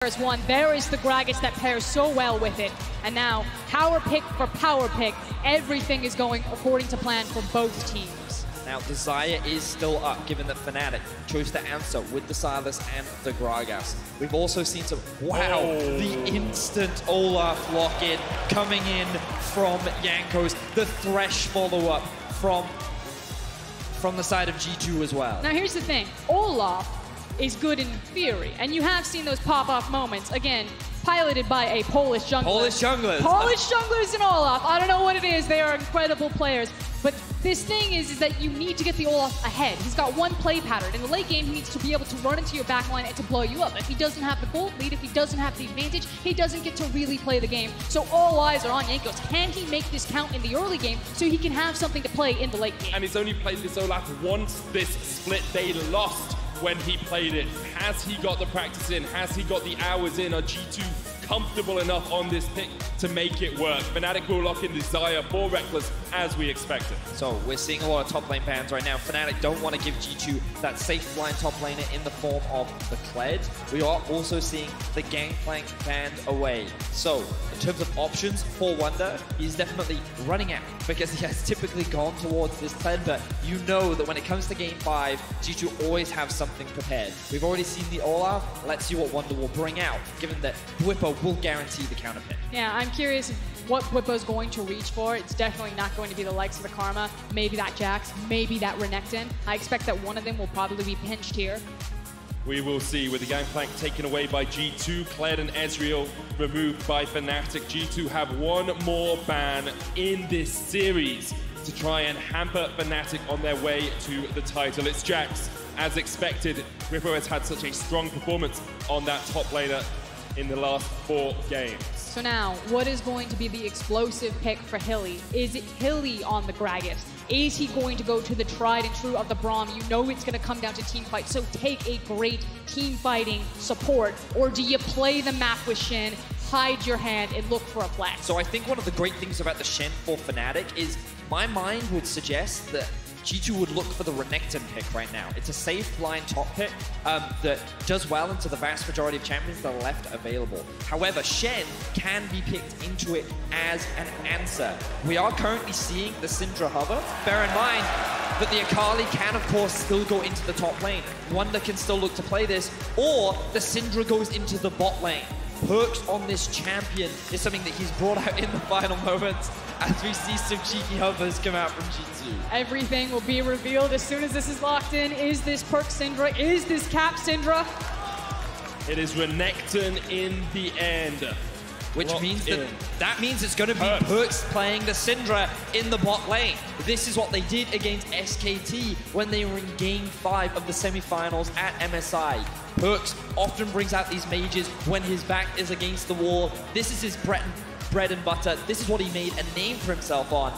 There's one. There is the Gragas that pairs so well with it. And now, power pick for power pick, everything is going according to plan for both teams. Now, the Xayah is still up, given that Fnatic chose to answer with the Sylas and the Gragas. We've also seen some, wow, the instant Olaf lock-in coming in from Jankos, the Thresh follow-up from the side of G2 as well. Now, here's the thing. Olaf is good in theory, and you have seen those pop-off moments, again, piloted by a Polish jungler. Polish junglers. Polish junglers in Olaf. I don't know what it is. They are incredible players. But this thing is that you need to get the Olaf ahead. He's got one play pattern. In the late game, he needs to be able to run into your backline and to blow you up. If he doesn't have the gold lead, if he doesn't have the advantage, he doesn't get to really play the game. So all eyes are on Jankos. Can he make this count in the early game so he can have something to play in the late game? And he's only played this Olaf once this split. They lost when he played it. Has he got the practice in? Has he got the hours in? Are G2 comfortable enough on this pick to make it work? Fnatic will lock in the Xayah for Rekkles as we expected. So we're seeing a lot of top lane bans right now. Fnatic don't want to give G2 that safe line top laner in the form of the Kled. We are also seeing the Gangplank banned away. So in terms of options for Wunder, he's definitely running out because he has typically gone towards this Kled, but you know that when it comes to game 5, G2 always have something prepared. We've already seen the Olaf. Let's see what Wunder will bring out, given that Bwipo will guarantee the counter pick. Yeah, I'm curious what Bwipo's going to reach for. It's definitely not going to be the likes of the Karma, maybe that Jax, maybe that Renekton. I expect that one of them will probably be pinched here. We will see, with the Gangplank taken away by G2, Kled and Ezreal removed by Fnatic. G2 have one more ban in this series to try and hamper Fnatic on their way to the title. It's Jax. As expected, Bwipo has had such a strong performance on that top laner in the last 4 games. So now, what is going to be the explosive pick for Hilly? Is it Hilly on the Gragas? Is he going to go to the tried and true of the Braum? You know it's going to come down to team fight, so take a great team fighting support. Or do you play the map with Shen, hide your hand, and look for a flash? So I think one of the great things about the Shen for Fnatic is my mind would suggest that G2 would look for the Renekton pick right now. It's a safe line top pick that does well into the vast majority of champions that are left available. However, Shen can be picked into it as an answer. We are currently seeing the Syndra hover. Bear in mind that the Akali can, of course, still go into the top lane. Wunder can still look to play this, or the Syndra goes into the bot lane. Perks on this champion is something that he's brought out in the final moments as we see some cheeky hovers come out from G2. Everything will be revealed as soon as this is locked in. Is this PerkZ Syndra? Is this Cap Syndra? It is Renekton in the end. Which means that means it's going to be PerkZ playing the Syndra in the bot lane. This is what they did against SKT when they were in Game 5 of the semifinals at MSI. PerkZ often brings out these mages when his back is against the wall. This is his bread and butter. This is what he made a name for himself on.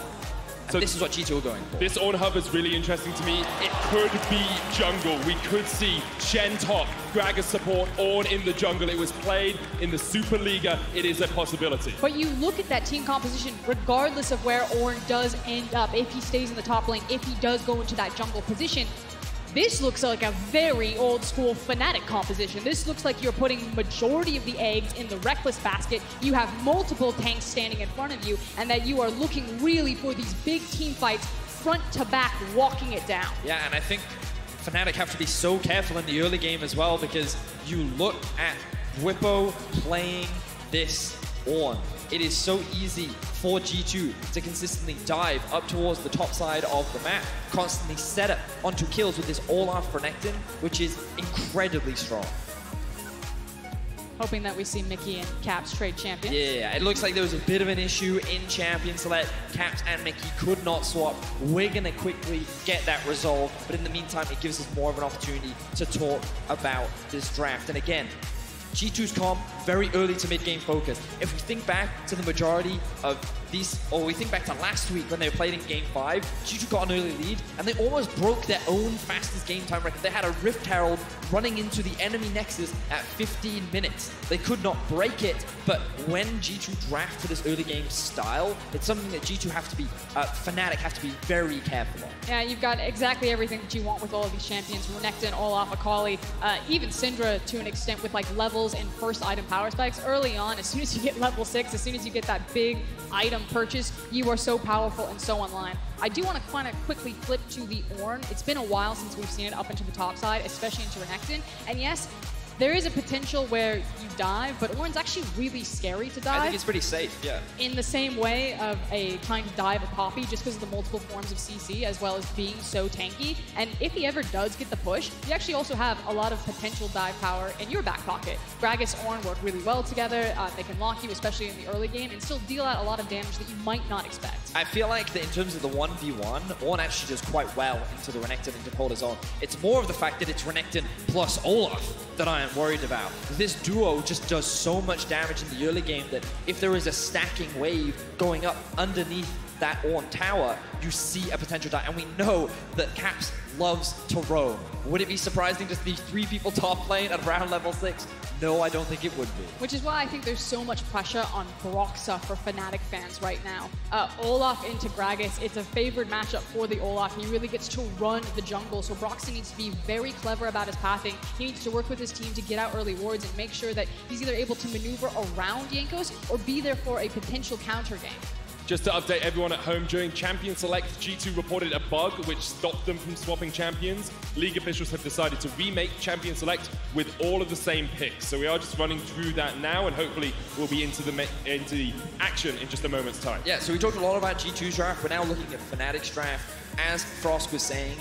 So this is what G2 are going for. This Ornn hub is really interesting to me. It could be jungle. We could see Shen top, Gragas support, Ornn in the jungle. It was played in the Superliga. It is a possibility. But you look at that team composition, regardless of where Ornn does end up, if he stays in the top lane, if he does go into that jungle position, this looks like a very old school Fnatic composition. This looks like you're putting majority of the eggs in the Rekkles basket. You have multiple tanks standing in front of you, and that you are looking really for these big team fights, front to back, walking it down. Yeah, and I think Fnatic have to be so careful in the early game as well, because you look at Bwipo playing this Ornn. It is so easy for G2 to consistently dive up towards the top side of the map, constantly set up onto kills with this Olaf Renekton, which is incredibly strong. Hoping that we see Mickey and Caps trade champions. Yeah, it looks like there was a bit of an issue in Champion Select. Caps and Mickey could not swap. We're going to quickly get that resolved, but in the meantime, it gives us more of an opportunity to talk about this draft. And again, G2's comp very early to mid-game focus. If we think back to the majority of these, or we think back to last week when they were played in Game 5, G2 got an early lead, and they almost broke their own fastest game time record. They had a Rift Herald running into the enemy Nexus at 15 minutes. They could not break it, but when G2 draft to this early game style, it's something that G2 have to be, Fnatic have to be very careful on. Yeah, you've got exactly everything that you want with all of these champions. Renekton, Olaf, Akali, even Syndra to an extent with like levels and first item power spikes. Early on, as soon as you get level 6, as soon as you get that big item purchase, you are so powerful and so online. I do want to kind of quickly flip to the Ornn. It's been a while since we've seen it up into the top side, especially into Renekton. And yes, there is a potential where you dive, but Ornn's actually really scary to dive. I think it's pretty safe, yeah. In the same way of trying to dive a Poppy, just because of the multiple forms of CC, as well as being so tanky. And if he ever does get the push, you actually also have a lot of potential dive power in your back pocket. Gragas, Ornn work really well together. They can lock you, especially in the early game, and still deal out a lot of damage that you might not expect. I feel like that in terms of the 1v1, Ornn actually does quite well into the Renekton into hold his own. It's more of the fact that it's Renekton plus Olaf that I am worried about. This duo just does so much damage in the early game that if there is a stacking wave going up underneath that Ornn tower, you see a potential die. And we know that Caps loves to roam. Would it be surprising to see 3 people top lane at around level 6? No, I don't think it would be. Which is why I think there's so much pressure on Broxah for Fnatic fans right now. Olaf into Gragas, it's a favored matchup for the Olaf. He really gets to run the jungle, so Broxah needs to be very clever about his pathing. He needs to work with his team to get out early wards and make sure that he's either able to maneuver around Jankos or be there for a potential counter game. Just to update everyone at home, during Champion Select, G2 reported a bug which stopped them from swapping champions. League officials have decided to remake Champion Select with all of the same picks. So we are just running through that now, and hopefully we'll be into the action in just a moment's time. Yeah, so we talked a lot about G2's draft. We're now looking at Fnatic's draft. As Frost was saying,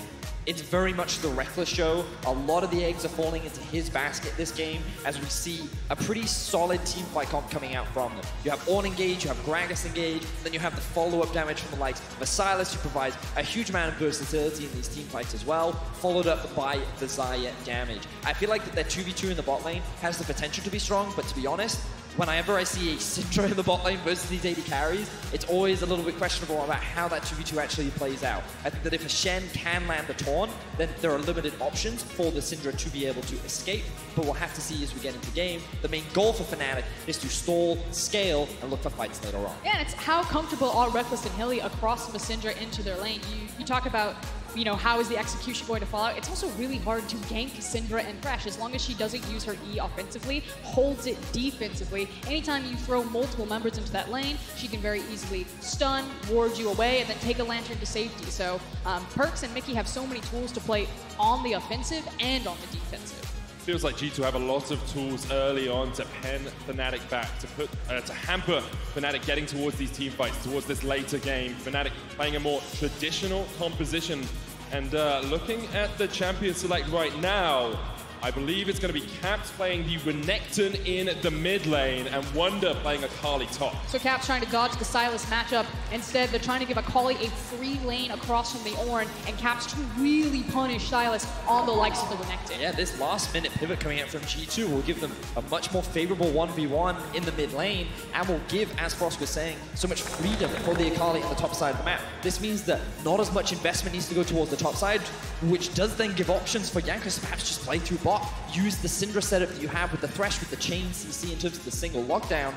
it's very much the Rekkles show. A lot of the eggs are falling into his basket this game as we see a pretty solid team fight comp coming out from them. You have Ornn engage, you have Gragas engage, then you have the follow-up damage from the likes of the Sylas, who provides a huge amount of versatility in these team fights as well, followed up by the Xayah damage. I feel like that their 2v2 in the bot lane has the potential to be strong, but to be honest, whenever I see a Syndra in the bot lane versus these AD carries, it's always a little bit questionable about how that 2v2 actually plays out. I think that if a Shen can land the taunt, then there are limited options for the Syndra to be able to escape, but we'll have to see as we get into game. The main goal for Fnatic is to stall, scale, and look for fights later on. Yeah, and it's how comfortable are Rekkles and Hilly across from a Syndra into their lane. You talk about, you know, how is the execution going to fall out? It's also really hard to gank Syndra and Thresh as long as she doesn't use her E offensively, holds it defensively. Anytime you throw multiple members into that lane, she can very easily stun, ward you away, and then take a lantern to safety. So PerkZ and Mykix have so many tools to play on the offensive and on the defensive. Feels like G2 have a lot of tools early on to pen Fnatic back, to hamper Fnatic getting towards these team fights, towards this later game. Fnatic playing a more traditional composition. And looking at the Champion Select right now, I believe it's going to be Caps playing the Renekton in the mid lane and Wunder playing Akali top. So Caps trying to dodge the Sylas matchup. Instead, they're trying to give Akali a free lane across from the Ornn, and Caps to really punish Sylas on the likes of the Renekton. Yeah, this last-minute pivot coming out from G2 will give them a much more favorable 1v1 in the mid lane, and will give, as Frost was saying, so much freedom for the Akali on the top side of the map. This means that not as much investment needs to go towards the top side, which does then give options for Jankos to perhaps just play through bot, use the Syndra setup that you have with the Thresh, with the chain CC in terms of the single lockdown,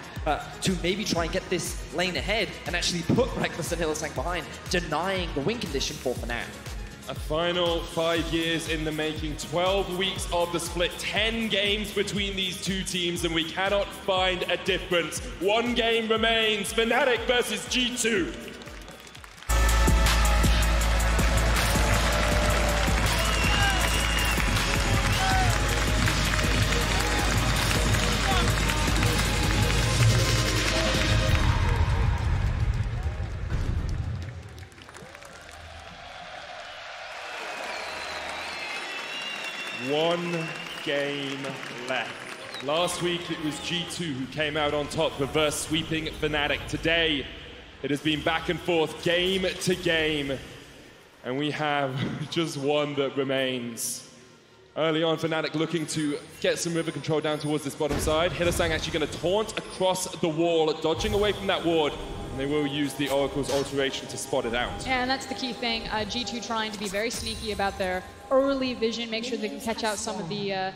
to maybe try and get this lane ahead and actually put Rekkles and Hylissang behind, denying the win condition for Fnatic. A final 5 years in the making, 12 weeks of the split, 10 games between these two teams, and we cannot find a difference. One game remains, Fnatic versus G2. One game left. Last week it was G2 who came out on top, reverse sweeping Fnatic. Today it has been back and forth, game to game, and we have just one that remains. Early on, Fnatic looking to get some river control down towards this bottom side. Hylissang actually going to taunt across the wall, dodging away from that ward. And they will use the Oracle's alteration to spot it out. Yeah, and that's the key thing. G2 trying to be very sneaky about their early vision, make sure they can catch out some of the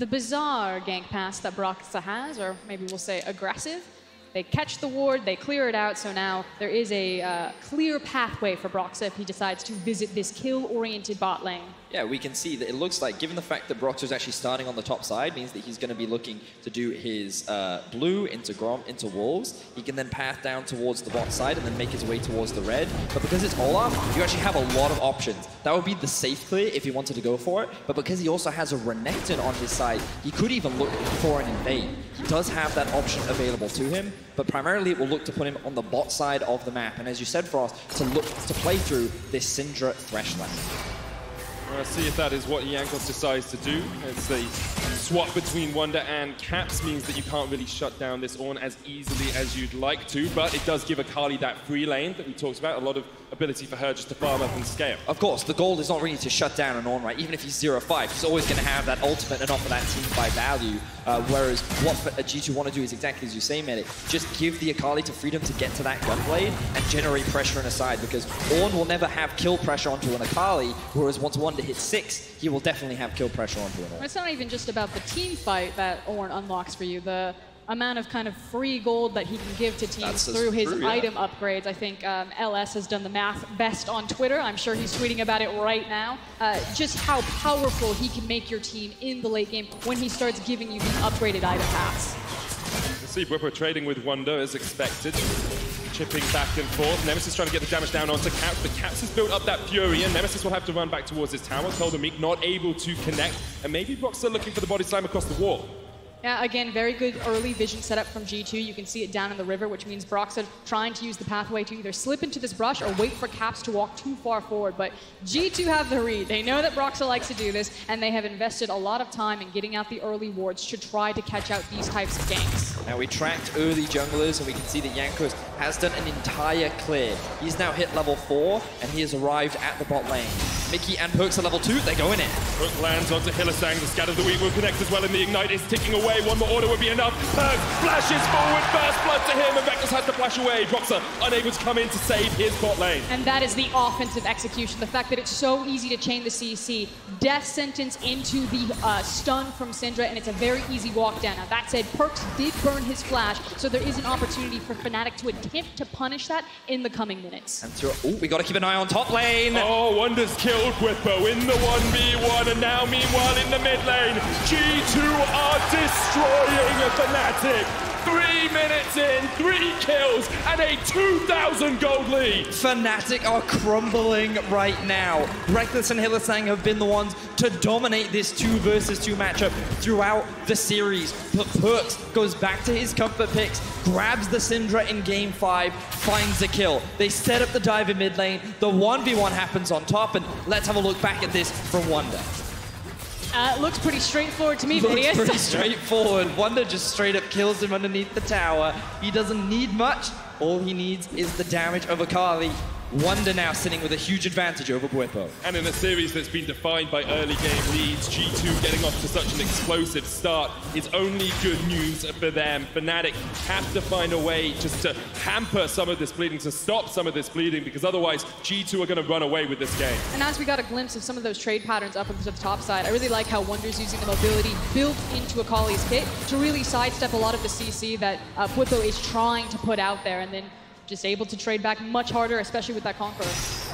bizarre gank pass that Broxah has, or maybe we'll say aggressive. They catch the ward, they clear it out, so now there is a clear pathway for Broxah if he decides to visit this kill-oriented bot lane. Yeah, we can see that it looks like, given the fact that Broxah is actually starting on the top side, means that he's going to be looking to do his blue into Grom, into Wolves. He can then path down towards the bot side and then make his way towards the red. But because it's Olaf, you actually have a lot of options. That would be the safe clear if he wanted to go for it. But because he also has a Renekton on his side, he could even look for an invade. He does have that option available to him, but primarily it will look to put him on the bot side of the map. And as you said, Frost, to look to play through this Syndra Thresh lane. We'll see if that is what Jankos decides to do. It's a swap between Wunder and Caps, means that you can't really shut down this Ornn as easily as you'd like to, but it does give Akali that free lane that we talked about, a lot of ability for her just to farm up and scale. Of course, the goal is not really to shut down an Ornn, right? Even if he's 0-5, he's always going to have that ultimate and offer that team fight value. Whereas what G2 want to do is exactly as you say, Medic, just give the Akali to freedom to get to that gunblade and generate pressure on a side, because Ornn will never have kill pressure onto an Akali, whereas once Wunder hits 6, he will definitely have kill pressure onto an Ornn. It's not even just about the team fight that Ornn unlocks for you. The amount of kind of free gold that he can give to teams through his item upgrades. I think LS has done the math best on Twitter. I'm sure he's tweeting about it right now. Just how powerful he can make your team in the late game when he starts giving you the upgraded item paths. You see Bwipo trading with Wunder as expected. Chipping back and forth. Nemesis trying to get the damage down onto Caps, but Caps has built up that fury, and Nemesis will have to run back towards his tower. Meek not able to connect, and maybe Broxah looking for the body slam across the wall. Yeah, again, very good early vision setup from G2. You can see it down in the river, which means Broxah trying to use the pathway to either slip into this brush or wait for Caps to walk too far forward. But G2 have the read. They know that Broxah likes to do this, and they have invested a lot of time in getting out the early wards to try to catch out these types of ganks. Now we tracked early junglers, and we can see that Jankos has done an entire clear. He's now hit level 4, and he has arrived at the bot lane. Mickey and PerkZ are level 2, they're going in. Perk lands onto Hylissang, the Scatter of the Week will connect as well, and the Ignite is ticking away. One more order would be enough. PerkZ flashes forward, first blood to him, and Rekkles has to flash away. Broxah unable to come in to save his bot lane. And that is the offensive execution. The fact that it's so easy to chain the CC, death sentence into the stun from Syndra, and it's a very easy walk down. Now that said, PerkZ did burn his flash, so there is an opportunity for Fnatic to attempt to punish that in the coming minutes. And we got to keep an eye on top lane. Oh, Wunder's killed Bwipo in the 1v1, and now meanwhile in the mid lane, G2 are destroying a Fnatic. 3 minutes in, 3 kills, and a 2,000 gold lead. Fnatic are crumbling right now. Rekkles and Hylissang have been the ones to dominate this 2 versus 2 matchup throughout the series. But PerkZ goes back to his comfort picks, grabs the Syndra in game 5, finds a kill. They set up the dive in mid lane, the 1v1 happens on top, and let's have a look back at this from Wunder. Looks pretty straightforward to me, Looks Vedius. pretty straightforward. Wunder just straight up kills him underneath the tower. He doesn't need much. All he needs is the damage of Akali. Wunder now sitting with a huge advantage over Bwipo. And in a series that's been defined by early game leads, G2 getting off to such an explosive start is only good news for them. Fnatic have to find a way just to hamper some of this bleeding, to stop some of this bleeding, because otherwise G2 are going to run away with this game. And as we got a glimpse of some of those trade patterns up into the top side, I really like how Wunder's using the mobility built into Akali's kit to really sidestep a lot of the CC that Bwipo is trying to put out there, and then just able to trade back much harder, especially with that Conqueror.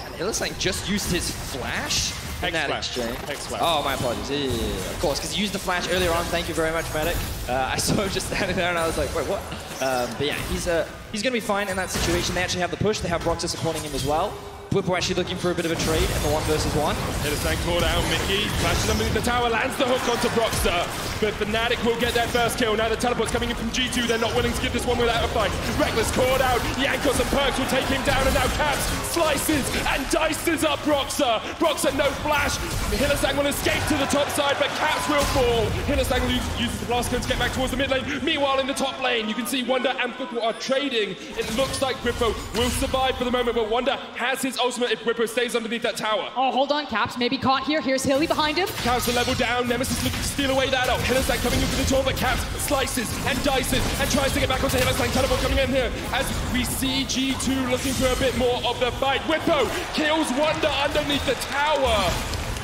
And Hylissang just used his flash in that exchange. Hex-flash. Oh, my apologies. Yeah, of course, because he used the flash earlier on. Thank you very much, Medic. I saw him just standing there, and I was like, wait, what? But yeah, he's going to be fine in that situation. They actually have the push. They have Broxah supporting him as well. Bwipo actually looking for a bit of a trade in the 1 versus 1. Hylissang caught out Mickey, flashes underneath the tower, lands the hook onto Broxah, but Fnatic will get their first kill. Now the teleport's coming in from G2, they're not willing to give this one without a fight. Rekkles caught out, Jankos and PerkZ will take him down, and now Caps slices and dices up Broxah. Broxah no flash, Hylissang will escape to the top side, but Caps will fall. Hylissang uses the blast cone to get back towards the mid lane. Meanwhile in the top lane, you can see Wunder and Bwipo are trading. It looks like Bwipo will survive for the moment, but Wunder has his ultimate if Bwipo stays underneath that tower. Oh, hold on, Caps. Maybe caught here. Here's Hilly behind him. Caps the level down. Nemesis looking to steal away that up. Hylissang coming into the tour, but Caps slices and dices and tries to get back onto Hylissang. Teleport coming in here as we see G2 looking for a bit more of the fight. Bwipo kills Wunder underneath the tower.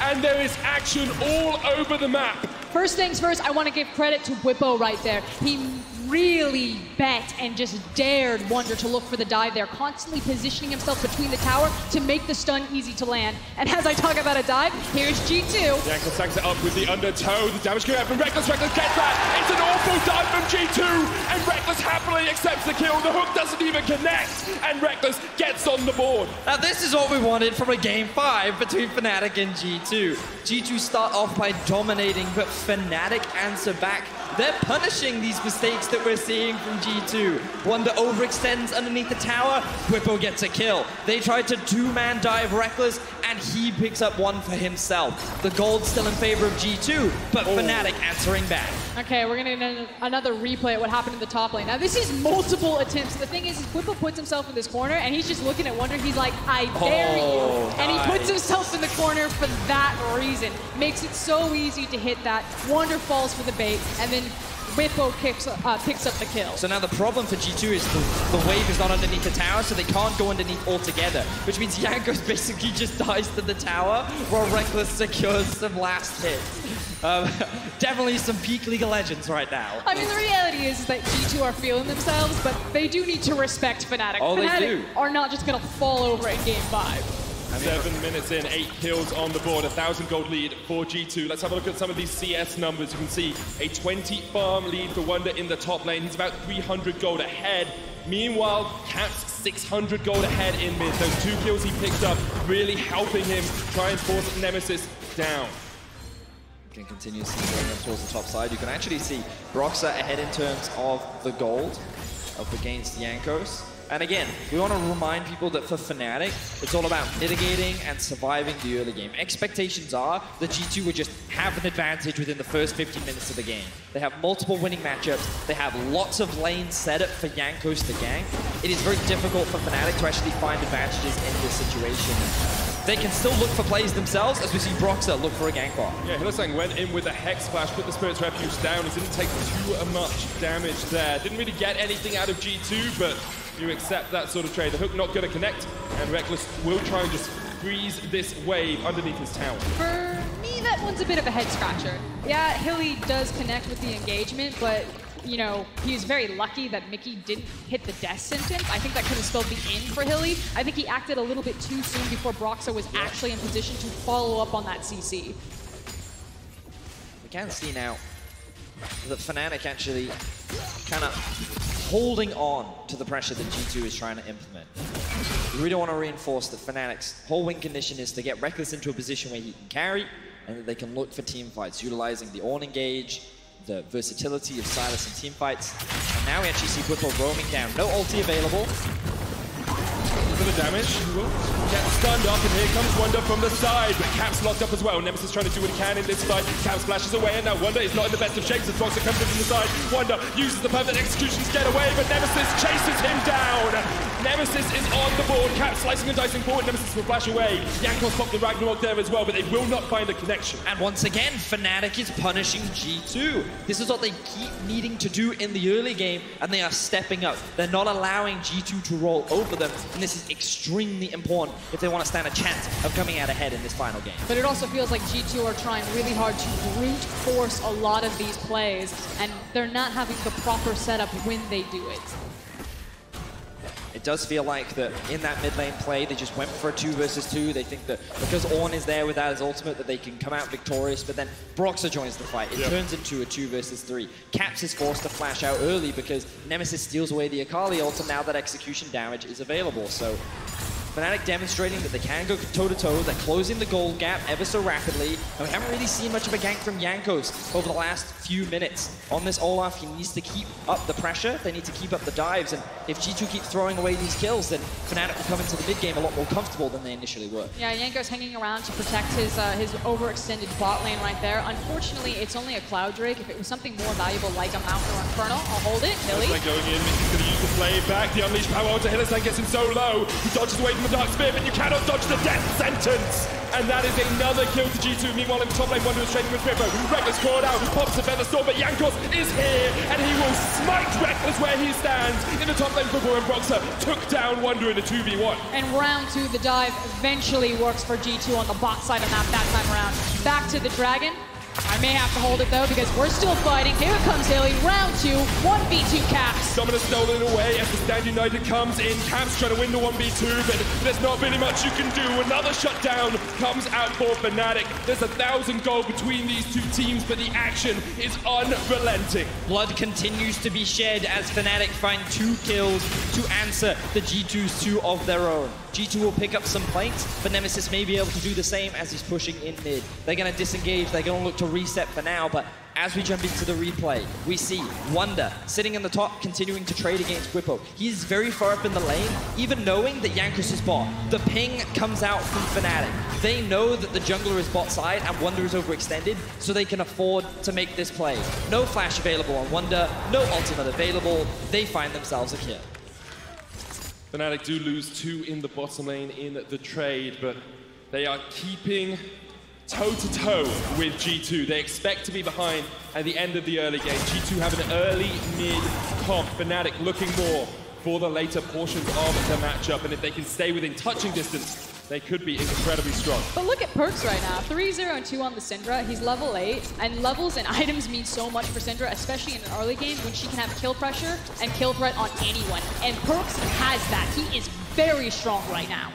And there is action all over the map. First things first, I want to give credit to Bwipo right there. He really bet and just dared Wunder to look for the dive there, constantly positioning himself between the tower to make the stun easy to land. And as I talk about a dive, here's G2. Jankos stacks it up with the undertow. The damage coming out from Rekkles. Rekkles gets that. It's an awful dive from G2. And Rekkles happily accepts the kill. The hook doesn't even connect. And Rekkles gets on the board. Now this is what we wanted from a Game 5 between Fnatic and G2. G2 start off by dominating, but Fnatic answer back. They're punishing these mistakes that we're seeing from G2. Wunder overextends underneath the tower, Bwipo gets a kill. They tried to two-man dive Rekkles, and he picks up one for himself. The gold's still in favor of G2, but Fnatic answering back. Okay, we're gonna get another replay of what happened in the top lane. Now this is multiple attempts. The thing is Bwipo puts himself in this corner, and he's just looking at Wunder. He's like, I dare you. And he puts himself in the corner for that reason. Makes it so easy to hit that. Wunder falls for the bait, and then Bwipo picks up the kill. So now the problem for G2 is the wave is not underneath the tower, so they can't go underneath altogether, which means Jankos basically just dies to the tower while Rekkles secures some last hits. Definitely some peak League of Legends right now. I mean, the reality is that G2 are feeling themselves, but they do need to respect Fnatic. Oh, Fnatic they do. are not just going to fall over in Game 5. 7 minutes in, 8 kills on the board, 1,000 gold lead for G2. Let's have a look at some of these CS numbers. You can see a 20 farm lead for Wunder in the top lane. He's about 300 gold ahead. Meanwhile, Caps 600 gold ahead in mid. Those 2 kills he picked up really helping him try and force Nemesis down. You can continue seeing going towards the top side. You can actually see Broxah ahead in terms of the gold up against Jankos. And again, we want to remind people that for Fnatic, it's all about mitigating and surviving the early game. Expectations are that G2 would just have an advantage within the first 15 minutes of the game. They have multiple winning matchups. They have lots of lanes set up for Jankos to gank. It is very difficult for Fnatic to actually find advantages in this situation. They can still look for plays themselves, as we see Broxah look for a gank bar. Yeah, Hylissang went in with a Hex Splash, put the Spirit's Refuge down. It didn't take too much damage there. Didn't really get anything out of G2, but you accept that sort of trade. The hook not going to connect, and Rekkles will try and just freeze this wave underneath his tower. For me, that one's a bit of a head-scratcher. Yeah, Hilly does connect with the engagement, but you know, he's very lucky that Mickey didn't hit the death sentence. I think that could have spelled the end for Hilly. I think he acted a little bit too soon before Broxah was actually in position to follow up on that CC. We can see now that Fnatic actually kind of holding on to the pressure that G2 is trying to implement. We really want to reinforce that Fnatic's whole win condition is to get Rekkles into a position where he can carry and that they can look for team fights, utilizing the Ornn engage, the versatility of Sylas in team fights. And now we actually see Bwipo roaming down. No ulti available. For the damage, he will get stunned up, and here comes Wunder from the side, but Caps locked up as well. Nemesis trying to do what he can in this fight. Caps flashes away, and now Wunder is not in the best of shapes as Broxah comes in from the side. Wunder uses the perfect execution to get away, but Nemesis chases him down. Nemesis is on the board. Caps slicing and dicing forward. Nemesis will flash away. Jankos popped the Ragnarok there as well, but they will not find a connection. And once again, Fnatic is punishing G2. This is what they keep needing to do in the early game, and they are stepping up. They're not allowing G2 to roll over them, and this is extremely important if they want to stand a chance of coming out ahead in this final game. But it also feels like G2 are trying really hard to brute force a lot of these plays, and they're not having the proper setup when they do it. It does feel like that in that mid lane play, they just went for a 2 versus 2. They think that because Ornn is there without his ultimate that they can come out victorious, but then Broxah joins the fight. It turns into a 2 versus 3. Caps is forced to flash out early because Nemesis steals away the Akali ult, and now that execution damage is available. So Fnatic demonstrating that they can go toe-to-toe. They're closing the gold gap ever so rapidly. And we haven't really seen much of a gank from Jankos over the last few minutes. On this Olaf, he needs to keep up the pressure. They need to keep up the dives. And if G2 keep throwing away these kills, then Fnatic will come into the mid-game a lot more comfortable than they initially were. Yeah, Jankos hanging around to protect his overextended bot lane right there. Unfortunately, it's only a Cloud Drake. If it was something more valuable like a Mountain or Infernal, I'll hold it. Hilly. Hylissang going in, Mickey's going to use the play back. The unleashed power onto Hylissang gets him so low. He dodges away from from the Dark Spear, but you cannot dodge the death sentence. And that is another kill to G2. Meanwhile, in the top lane, Wunder is trading with Bwipo. Rekkles caught out, pops the Feather Storm, but Jankos is here, and he will smite Rekkles where he stands. In the top lane, Bwipo and Broxah took down Wunder in a 2v1. And round 2, the dive eventually works for G2 on the bot side of the map that time around. Back to the Dragon. I may have to hold it though because we're still fighting. Here comes Hilly, round 2, 1v2 Caps. Dominus stolen away as the Stand United comes in. Caps trying to win the 1v2, but there's not really much you can do. Another shutdown comes out for Fnatic. There's 1,000 gold between these two teams, but the action is unrelenting. Blood continues to be shed as Fnatic find 2 kills to answer the G2's 2 of their own. G2 will pick up some planks, but Nemesis may be able to do the same as he's pushing in mid. They're going to disengage, they're going to look to reset for now, but as we jump into the replay, we see Wunder sitting in the top, continuing to trade against Bwipo. He's very far up in the lane, even knowing that Jankos is bot. The ping comes out from Fnatic. They know that the jungler is bot side and Wunder is overextended, so they can afford to make this play. No flash available on Wunder, no ultimate available. They find themselves a kill. Fnatic do lose 2 in the bottom lane in the trade, but they are keeping toe-to-toe with G2. They expect to be behind at the end of the early game. G2 have an early mid comp. Fnatic looking more for the later portions of the matchup, and if they can stay within touching distance, they could be incredibly strong. But look at PerkZ right now. 3-0 and 2 on the Syndra. He's level 8, and levels and items mean so much for Syndra, especially in an early game when she can have kill pressure and kill threat on anyone. And PerkZ has that. He is very strong right now.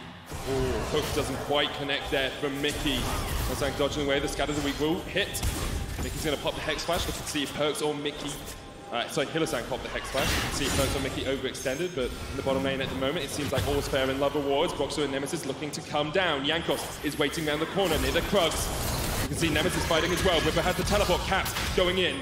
Oh, Hook doesn't quite connect there from Mickey. Hylissang dodging away. The Scatter the Weak will hit. Mickey's going to pop the Hex Flash. Let's see if PerkZ or Mickey... sorry, Hylissang popped the Hex Flash. You can see PerkZ or Mickey overextended, but in the bottom lane at the moment, it seems like all's fair in love awards. Broxah and Nemesis looking to come down. Jankos is waiting around the corner near the Krugs. You can see Nemesis fighting as well. Bwipo has the teleport. Caps going in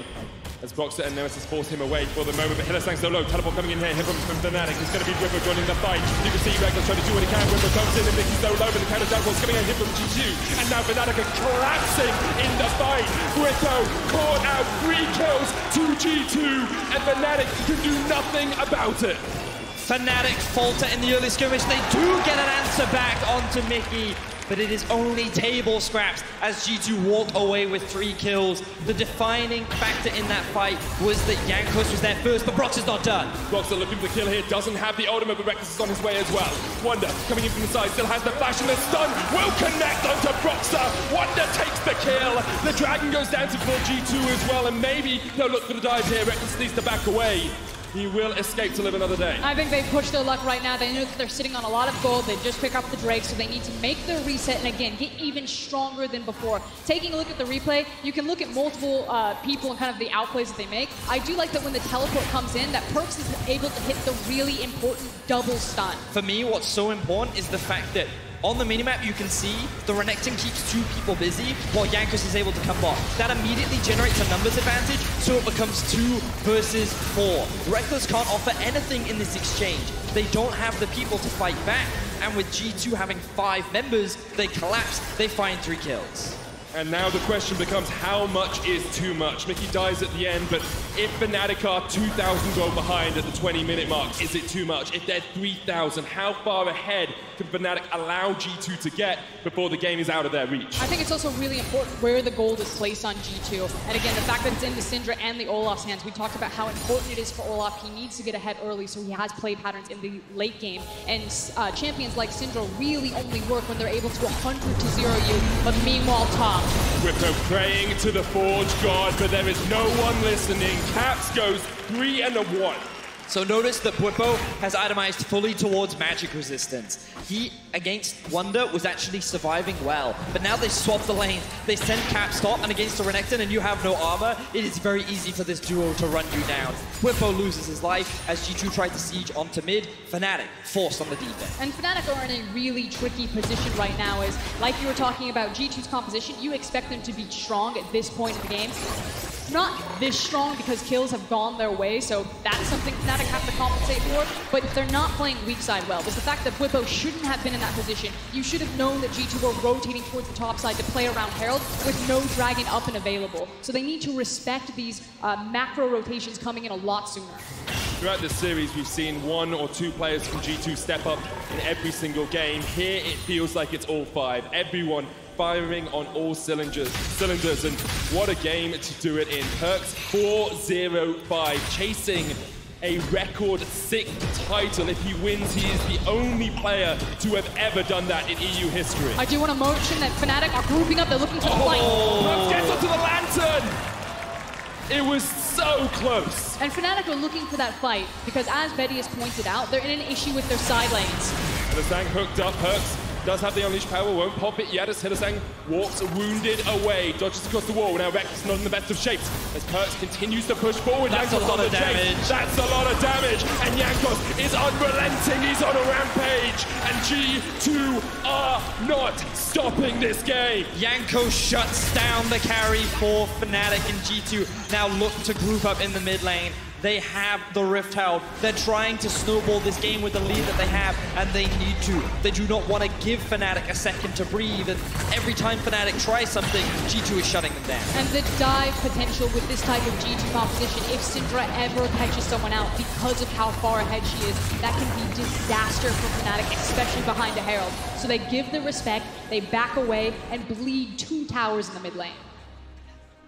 as Broxah and Nemesis force him away for the moment, but Hylissang so low. Teleport coming in here from Fnatic. It's going to be Bwipo joining the fight. You can see Rekkles trying to do what he can. Bwipo comes in and Mickey's so low, but the counter downfall's coming in here from G2. And now Fnatic are collapsing in the fight. Bwipo caught out 3 kills to G2, and Fnatic can do nothing about it. Fnatic falter in the early skirmish. They do get an answer back onto Mickey, but it is only table scraps as G2 walk away with 3 kills. The defining factor in that fight was that Jankos was there first, but Broxah's not done. Broxah looking for the kill here, doesn't have the ultimate, but Rekkles is on his way as well. Wunder coming in from the side, still has the flash, and the stun will connect onto Broxah. Wunder takes the kill. The Dragon goes down to full G2 as well, and maybe they'll look for the dive here. Rekkles needs to back away. He will escape to live another day. I think they've pushed their luck right now. They know that they're sitting on a lot of gold. They just pick up the Drake, so they need to make their reset and again, get even stronger than before. Taking a look at the replay, you can look at multiple people and kind of the outplays that they make. I do like that when the teleport comes in, that PerkZ is able to hit the really important double stun. For me, what's so important is the fact that on the minimap, you can see the Renekton keeps 2 people busy while Jankos is able to come bot. That immediately generates a numbers advantage, so it becomes 2 versus 4. Rekkles can't offer anything in this exchange. They don't have the people to fight back, and with G2 having 5 members, they collapse, they find 3 kills. And now the question becomes, how much is too much? Mickey dies at the end, but if Fnatic are 2,000 gold behind at the 20-minute mark, is it too much? If they're 3,000, how far ahead can Fnatic allow G2 to get before the game is out of their reach? I think it's also really important where the gold is placed on G2. And again, the fact that it's in the Syndra and the Olaf's hands, we talked about how important it is for Olaf. He needs to get ahead early, so he has play patterns in the late game. And champions like Syndra really only work when they're able to 100 to 0 you, but meanwhile top. Bwipo praying to the Forge God, but there is no one listening. Caps goes 3-1. So notice that Bwipo has itemized fully towards magic resistance. He, against Wunder, was actually surviving well. But now they swap the lane. They send Caps top, and against a Renekton and you have no armor, it is very easy for this duo to run you down. Bwipo loses his life as G2 tried to siege onto mid. Fnatic forced on the defense. And Fnatic are in a really tricky position right now. Is like you were talking about G2's composition, you expect them to be strong at this point in the game. Not this strong because kills have gone their way, so that's something Fnatic have to compensate for, but they're not playing weak side well. It's the fact that Bwipo shouldn't have been in that position. You should have known that G2 were rotating towards the top side to play around Herald with no Dragon up and available. So they need to respect these macro rotations coming in a lot sooner. Throughout this series, we've seen 1 or 2 players from G2 step up in every single game. Here, it feels like it's all 5. Everyone firing on all cylinders, and what a game to do it in. PerkZ 4-0-5, chasing a record 6th title. If he wins, he is the only player to have ever done that in EU history. I do want to mention that Fnatic are grouping up. They're looking for the fight. PerkZ gets onto the lantern! It was so close. And Fnatic are looking for that fight because, as Vedius pointed out, they're in an issue with their side lanes. Hylissang hooked up. PerkZ does have the unleashed power, won't pop it yet as Hylissang walks wounded away, dodges across the wall. Now Rekkles not in the best of shapes as PerkZ continues to push forward. That's Jankos a lot on of the damage. chase. That's a lot of damage, and Jankos is unrelenting. He's on a rampage, and G2 are not stopping this game. Jankos shuts down the carry for Fnatic, and G2 now look to group up in the mid lane. They have the Rift held. They're trying to snowball this game with the lead that they have, and they need to. They do not want to give Fnatic a second to breathe, and every time Fnatic tries something, G2 is shutting them down. And the dive potential with this type of G2 composition, if Syndra ever catches someone out because of how far ahead she is, that can be disaster for Fnatic, especially behind a Herald. So they give the respect, they back away, and bleed 2 towers in the mid lane.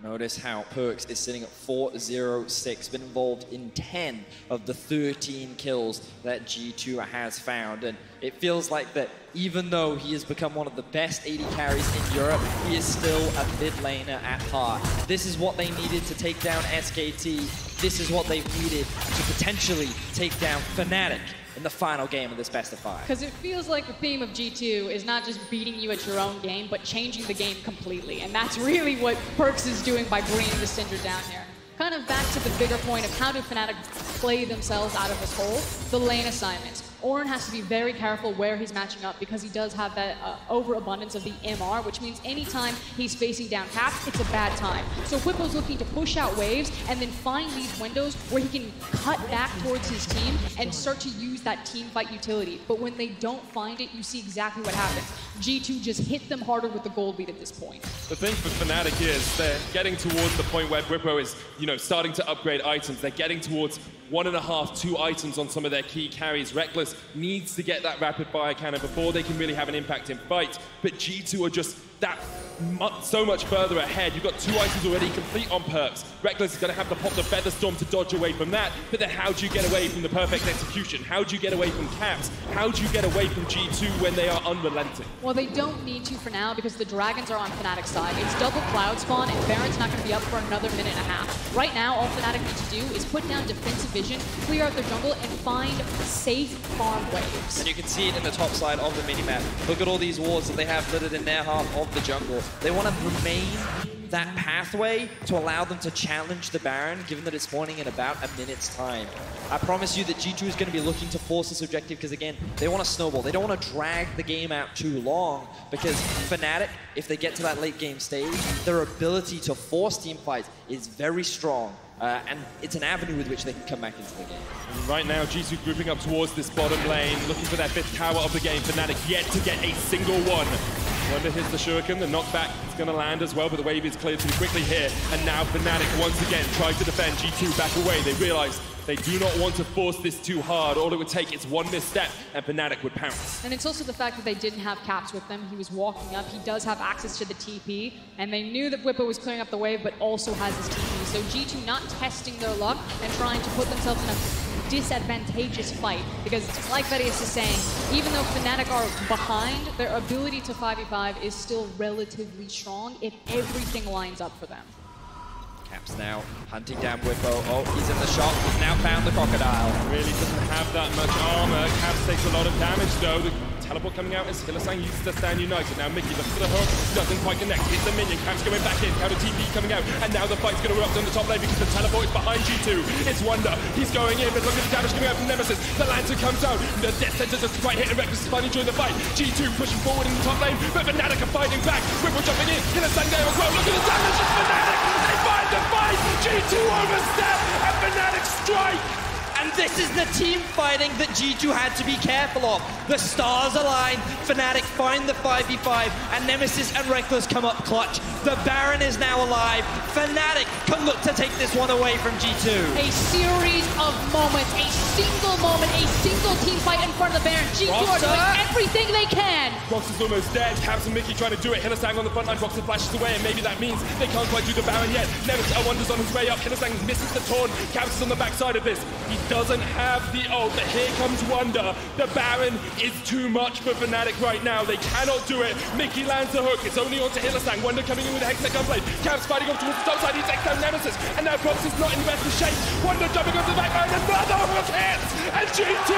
Notice how PerkZ is sitting at 4-0-6, been involved in 10 of the 13 kills that G2 has found. And it feels like that even though he has become one of the best AD carries in Europe, he is still a mid laner at heart. This is what they needed to take down SKT. This is what they've needed to potentially take down Fnatic in the final game of this best of 5. Because it feels like the theme of G2 is not just beating you at your own game, but changing the game completely. And that's really what PerkZ is doing by bringing the Syndra down here. Kind of back to the bigger point of how do Fnatic play themselves out of this hole, the lane assignments. Ornn has to be very careful where he's matching up because he does have that overabundance of the MR, which means anytime he's facing down caps, it's a bad time. So Bwipo's looking to push out waves and then find these windows where he can cut back towards his team and start to use that team fight utility. But when they don't find it, you see exactly what happens. G2 just hit them harder with the gold lead at this point. The thing for Fnatic is they're getting towards the point where Bwipo is, starting to upgrade items. They're getting towards 1.5, 2 items on some of their key carries. Rekkles needs to get that rapid fire cannon before they can really have an impact in fights. But G2 are just so much further ahead. You've got 2 items already complete on PerkZ. Rekkles is going to have to pop the Featherstorm to dodge away from that. But then how do you get away from the perfect execution? How do you get away from caps? How do you get away from G2 when they are unrelenting? Well, they don't need to for now because the Dragons are on Fnatic's side. It's double Cloud Spawn and Baron's not going to be up for another minute and a half. Right now, all Fnatic need to do is put down defensive vision, clear out their jungle, and find safe farm waves. And you can see it in the top side of the minimap. Look at all these wards that they have littered in their half of the jungle. They want to remain that pathway to allow them to challenge the Baron, given that it's spawning in about a minute's time. I promise you that G2 is going to be looking to force this objective because, again, they want to snowball. They don't want to drag the game out too long because Fnatic, if they get to that late game stage, their ability to force team fights is very strong. And it's an avenue with which they can come back into the game. And right now, G2 grouping up towards this bottom lane, looking for their 5th tower of the game. Fnatic yet to get a single one. Wunder hits the shuriken, the knockback is going to land as well, but the wave is cleared too quickly here. And now Fnatic once again tries to defend. G2 back away. They realize they do not want to force this too hard. All it would take is one misstep and Fnatic would pounce. And it's also the fact that they didn't have caps with them. He was walking up. He does have access to the TP. And they knew that Bwipo was clearing up the wave, but also has his TP. So G2 not testing their luck and trying to put themselves in a disadvantageous fight. Because like Vedius is saying, even though Fnatic are behind, their ability to 5v5 is still relatively strong if everything lines up for them. Caps now hunting down Bwipo. Oh, he's in the shot. He's now found the crocodile. Really doesn't have that much armor. Caps takes a lot of damage though. The teleport coming out as Hylissang uses to stand united. Now Mickey looks for the hook, doesn't quite connect. Hits the minion. Caps going back in. Counter TP coming out. And now the fight's going to erupt on the top lane because the teleport is behind G2. It's Wunder. He's going in, but look at the damage coming out from Nemesis. The lantern comes out. The death sentence is quite hitting Rekkles is finally during the fight. G2 pushing forward in the top lane, but Fnatic are fighting back. Bwipo jumping in. Hylissang there as well. Look at the damage. It's Fnatic. They find the fight. G2 overstep and Fnatic strike. And this is the team fighting that G2 had to be careful of. The stars align, Fnatic find the 5v5, and Nemesis and Rekkles come up clutch. The Baron is now alive. Fnatic can look to take this one away from G2. A series of moment, a single team fight in front of the Baron. G2 are doing everything they can. Broxah's almost dead. Caps and Mickey trying to do it. Hylissang on the front line. Broxah flashes away, and maybe that means they can't quite do the Baron yet. Nemesis, Wunder's on his way up. Hylissang misses the taunt. Caps is on the backside of this. He doesn't have the ult, but here comes Wunder. The Baron is too much for Fnatic right now. They cannot do it. Mickey lands the hook. It's only onto Hylissang. Wunder coming in with a Hextech gunblade. Caps fighting off towards the top side. He takes down Nemesis, and now Broxah's not in the best of shape. Wunder jumping onto the back line. Another hook hits, and G2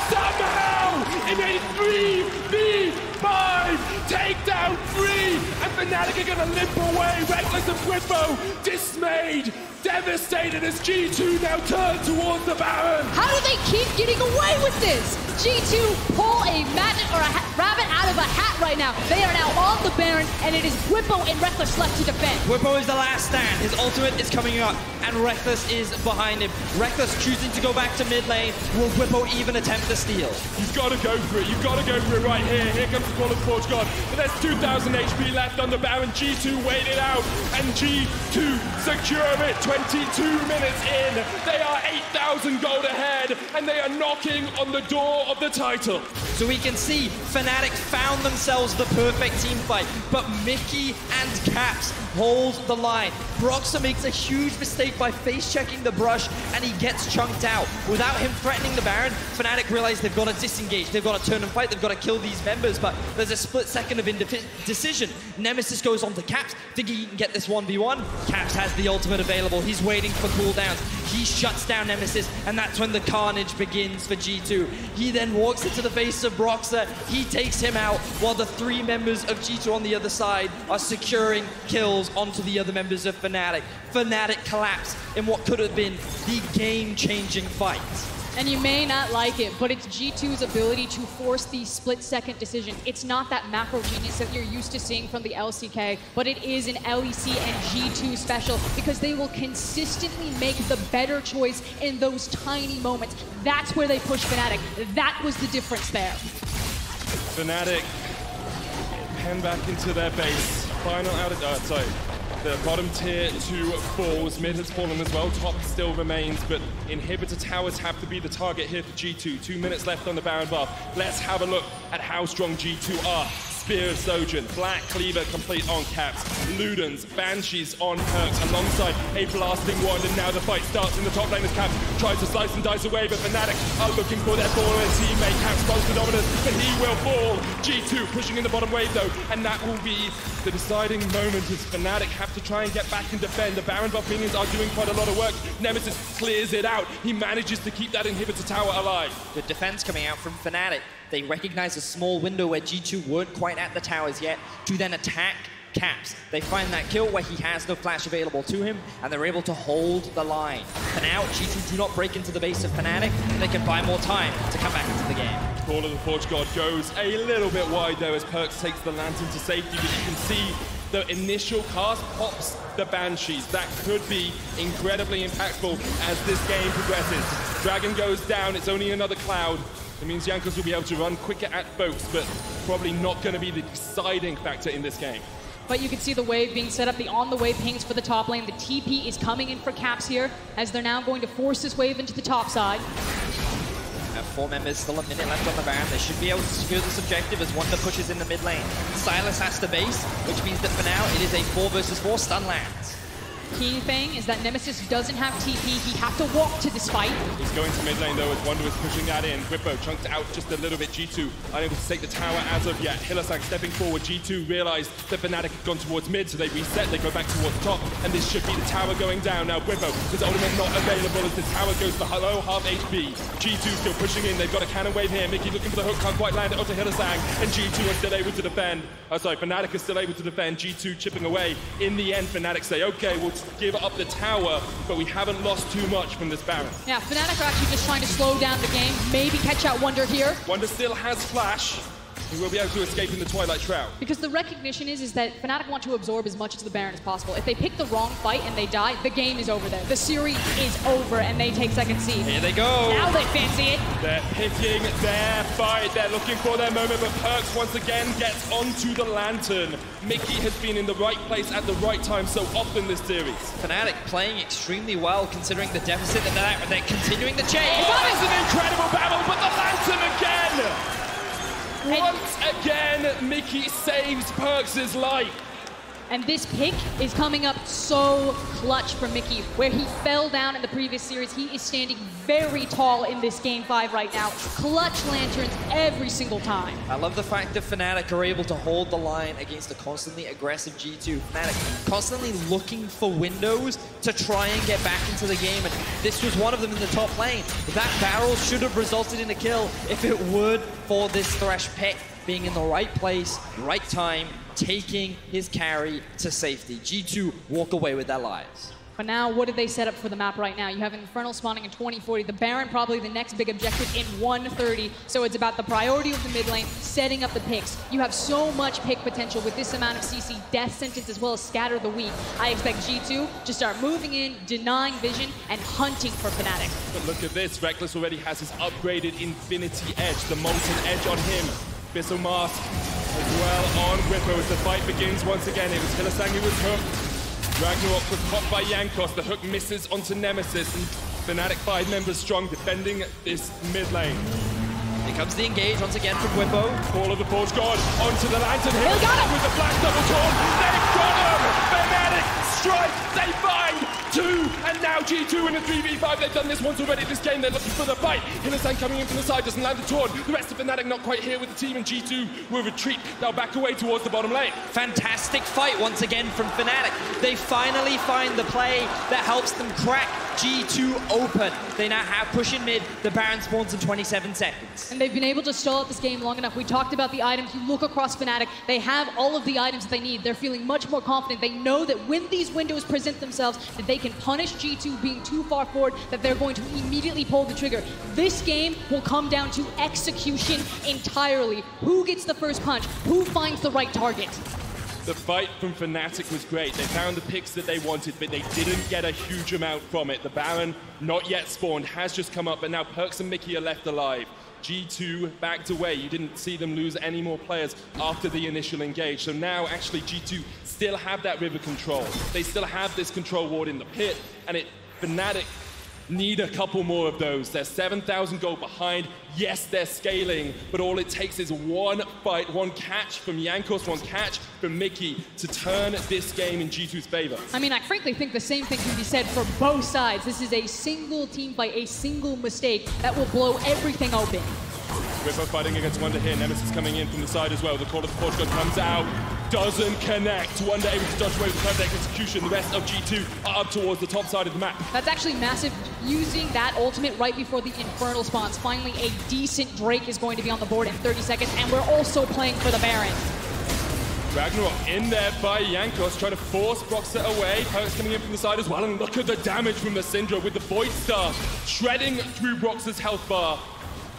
somehow in a 3v5 take down 3, and Fnatic are gonna limp away. Rekkles and Bwipo dismayed, devastated as G2 now turn towards the Baron. How do they keep getting away with this? G2 pull a magnet or a rabbit out of a hat right now. They are now on the Baron, and it is Bwipo and Rekkles left to defend. Bwipo is the last stand. His ultimate is coming up, and Rekkles is behind him. Rekkles choosing to go back to mid lane. Will Bwipo even attempt the steal? You've got to go for it. You've got to go for it right here. Here comes the lolesports god. But there's 2,000 HP left on the Baron. G2 wait it out, and G2 secure it. 22 minutes in. They are 8,000 gold ahead, and they are knocking on the door of the title. So we can see Fnatic found themselves the perfect team fight, but Mickey and Caps hold the line. Broxah makes a huge mistake by face-checking the brush, and he gets chunked out. Without him threatening the Baron, Fnatic realize they've got to disengage. They've got to turn and fight. They've got to kill these members, but there's a split second of indecision. Nemesis goes on to Caps, thinking he can get this 1v1. Caps has the ultimate available. He's waiting for cooldowns. He shuts down Nemesis, and that's when the carnage begins for G2. He then walks into the face of Broxah. He takes him out, while the 3 members of G2 on the other side are securing kills onto the other members of Fnatic. Fnatic collapse in what could have been the game-changing fight. And you may not like it, but it's G2's ability to force the split-second decision. It's not that macro genius that you're used to seeing from the LCK, but it is an LEC and G2 special because they will consistently make the better choice in those tiny moments. That's where they push Fnatic. That was the difference there. Fnatic pen back into their base. Final out of... The bottom tier 2 falls. Mid has fallen as well. Top still remains, but inhibitor towers have to be the target here for G2. 2 minutes left on the Baron buff. Let's have a look at how strong G2 are. Spear of Sojourn, Black Cleaver complete on Caps, Ludens, Banshees on PerkZ alongside a blasting wand, and now the fight starts in the top lane as Caps tries to slice and dice away, but Fnatic are looking for their fallen teammate. Caps falls to dominance, but he will fall. G2 pushing in the bottom wave though, and that will be the deciding moment as Fnatic have to try and get back and defend. The Baron buff minions are doing quite a lot of work. Nemesis clears it out. He manages to keep that inhibitor tower alive. Good defense coming out from Fnatic. They recognize a small window where G2 weren't quite at the towers yet to then attack Caps. They find that kill where he has no flash available to him, and they're able to hold the line. For now, G2 do not break into the base of Fnatic, and they can buy more time to come back into the game. Call of the Forge God goes a little bit wide though as PerkZ takes the Lantern to safety, but you can see the initial cast pops the Banshees. That could be incredibly impactful as this game progresses. Dragon goes down, it's only another cloud. It means Jankos will be able to run quicker at folks, but probably not going to be the deciding factor in this game. But you can see the wave being set up, the on-the-way pings for the top lane. The TP is coming in for Caps here, as they're now going to force this wave into the top side. 4 members, still a minute left on the Baron. They should be able to secure this objective as Wunder pushes in the mid lane. Sylas has to base, which means that for now it is a 4 versus 4 stun lands. Key thing is that Nemesis doesn't have TP. He have to walk to this fight. He's going to mid lane though as Wunder is pushing that in. Bwipo chunked out just a little bit. G2 unable to take the tower as of yet. Hylissang stepping forward. G2 realized that Fnatic had gone towards mid, so they reset. They go back towards top, and this should be the tower going down. Now Bwipo, his ultimate not available as the tower goes for low half HP. G2 still pushing in. They've got a cannon wave here. Mickey looking for the hook, can't quite land it onto Hylissang, and G2 are still able to defend. Fnatic is still able to defend. G2 chipping away. In the end, Fnatic say, okay, we'll give up the tower, but we haven't lost too much from this Baron. Yeah, Fnatic are actually just trying to slow down the game, maybe catch out Wunder here. Wunder still has flash. He will be able to escape in the Twilight Shroud. Because the recognition is that Fnatic want to absorb as much of the Baron as possible. If they pick the wrong fight and they die, the game is over there. The series is over and they take second seed. Here they go. Now they fancy it. They're picking their fight. They're looking for their moment, but PerkZ once again gets onto the lantern. Mykix has been in the right place at the right time so often this series. Fnatic playing extremely well considering the deficit that they're continuing the chase. Oh, that's an incredible battle, but the lantern again! Once again, Mykix saves PerkZ's life. And this pick is coming up so clutch for Mykix. Where he fell down in the previous series, he is standing very tall in this Game 5 right now. Clutch lanterns every single time. I love the fact that Fnatic are able to hold the line against a constantly aggressive G2. Fnatic constantly looking for windows to try and get back into the game, and this was one of them in the top lane. That barrel should have resulted in a kill if it would for this Thresh pick being in the right place, right time, taking his carry to safety. G2 walk away with their lives. But now, what did they set up for the map right now? You have Infernal spawning in 2040. The Baron probably the next big objective in 130. So it's about the priority of the mid lane, setting up the picks. You have so much pick potential with this amount of CC, Death Sentence, as well as Scatter the Weak. I expect G2 to start moving in, denying vision, and hunting for Fnatic. But look at this. Rekkles already has his upgraded Infinity Edge, the Molten Edge on him. Abyssal Mask as well on Bwipo as the fight begins once again. It was Hylissang who was hooked. Ragnarok was popped by Jankos. The hook misses onto Nemesis, and Fnatic 5 members strong defending this mid lane. Here comes the engage once again from Bwipo. Call of the Forge God onto the lantern. Here They got him! with the black double taunt. They've got him! Fnatic strike. They find two, and now G2 in a 3v5. They've done this once already this game. They're looking for the fight. Hylissang coming in from the side, doesn't land the taunt. The rest of Fnatic not quite here with the team, and G2 will retreat. They'll back away towards the bottom lane. Fantastic fight once again from Fnatic. They finally find the play that helps them crack G2 open. They now have push in mid. The Baron spawns in 27 seconds. And they've been able to stall out this game long enough. We talked about the items. You look across Fnatic, they have all of the items that they need. They're feeling much more confident. They know that when these windows present themselves, that they can punish G2 being too far forward, that they're going to immediately pull the trigger. This game will come down to execution entirely. Who gets the first punch? Who finds the right target? The fight from Fnatic was great. They found the picks that they wanted, but they didn't get a huge amount from it. The Baron, not yet spawned, has just come up, but now PerkZ and Mykix are left alive. G2 backed away. You didn't see them lose any more players after the initial engage. So now, actually, G2 still have that river control. They still have this control ward in the pit, and Fnatic need a couple more of those. They're 7,000 gold behind. Yes, they're scaling, but all it takes is one fight, one catch from Jankos, one catch from Mykix to turn this game in G2's favor. I mean, I frankly think the same thing can be said for both sides. This is a single team fight, a single mistake that will blow everything open. Bwipo fighting against Wunder here. Nemesis coming in from the side as well. The Call of the Forge God comes out. Doesn't connect. Wunder able to dodge away with perfect execution. The rest of G2 are up towards the top side of the map. That's actually massive. Using that ultimate right before the Infernal spawns. Finally, a decent Drake is going to be on the board in 30 seconds, and we're also playing for the Baron. Ragnarok in there by Jankos, trying to force Broxah away. PerkZ coming in from the side as well, and look at the damage from the Syndra with the Void Star shredding through Broxah's health bar.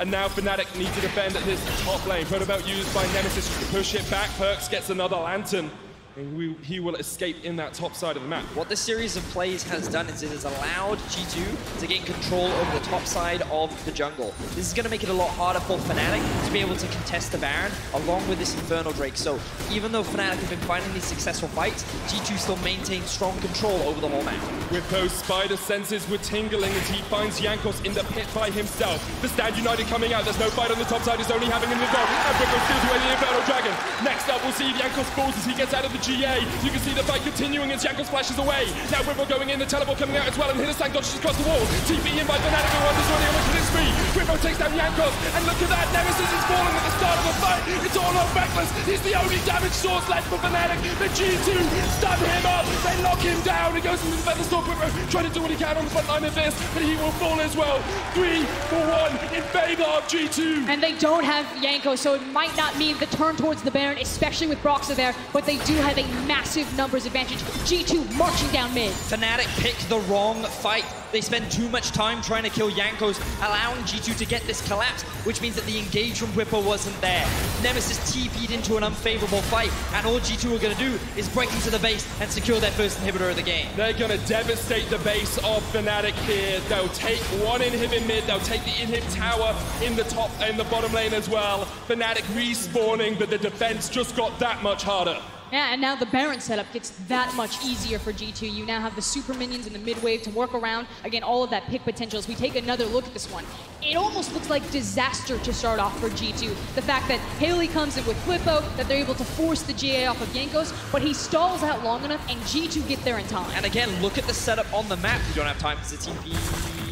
And now Fnatic need to defend at this top lane. Protobelt used by Nemesis to push it back. PerkZ gets another lantern, and he will escape in that top side of the map. What this series of plays has done is it has allowed G2 to gain control over the top side of the jungle. This is going to make it a lot harder for Fnatic to be able to contest the Baron along with this Infernal Drake. So even though Fnatic have been finding these successful fights, G2 still maintains strong control over the whole map. With those spider senses were tingling as he finds Jankos in the pit by himself. The Stand United coming out. There's no fight on the top side. It's only happening in the goal. And Bwipo steals away the Infernal Dragon. Next up, we'll see Jankos falls as he gets out of the GA. You can see the fight continuing as Jankos flashes away. Now Bwipo going in, the teleport coming out as well, and Hylissang dodges across the wall. TP in by Fnatic, and Wunder's running almost to his feet. Bwipo takes down Jankos, and look at that, Nemesis is falling at the start of the fight. It's all on Rekkles. He's the only damage source left for Fnatic. The G2 stun him up. They lock him down. He goes into the Featherstorm. Bwipo trying to do what he can on the front line of this, but he will fall as well. 3 for 1 in favor of G2. And they don't have Jankos, so it might not mean the turn towards the Baron, especially with Broxah there, but they do have a massive numbers advantage. G2 marching down mid. Fnatic picked the wrong fight. They spend too much time trying to kill Jankos, allowing G2 to get this collapse, which means that the engage from Bwipo wasn't there. Nemesis TP'd into an unfavorable fight, and all G2 are going to do is break into the base and secure their first inhibitor of the game. They're going to devastate the base of Fnatic here. They'll take one inhib in mid, they'll take the inhib tower in the top and the bottom lane as well. Fnatic respawning, but the defense just got that much harder. Yeah, and now the Baron setup gets that much easier for G2. You now have the super minions in the mid wave to work around. Again, all of that pick potential. As we take another look at this one, it almost looks like disaster to start off for G2. The fact that Haley comes in with Bwipo, that they're able to force the GA off of Jankos, but he stalls out long enough, and G2 get there in time. And again, look at the setup on the map. You don't have time for the TP.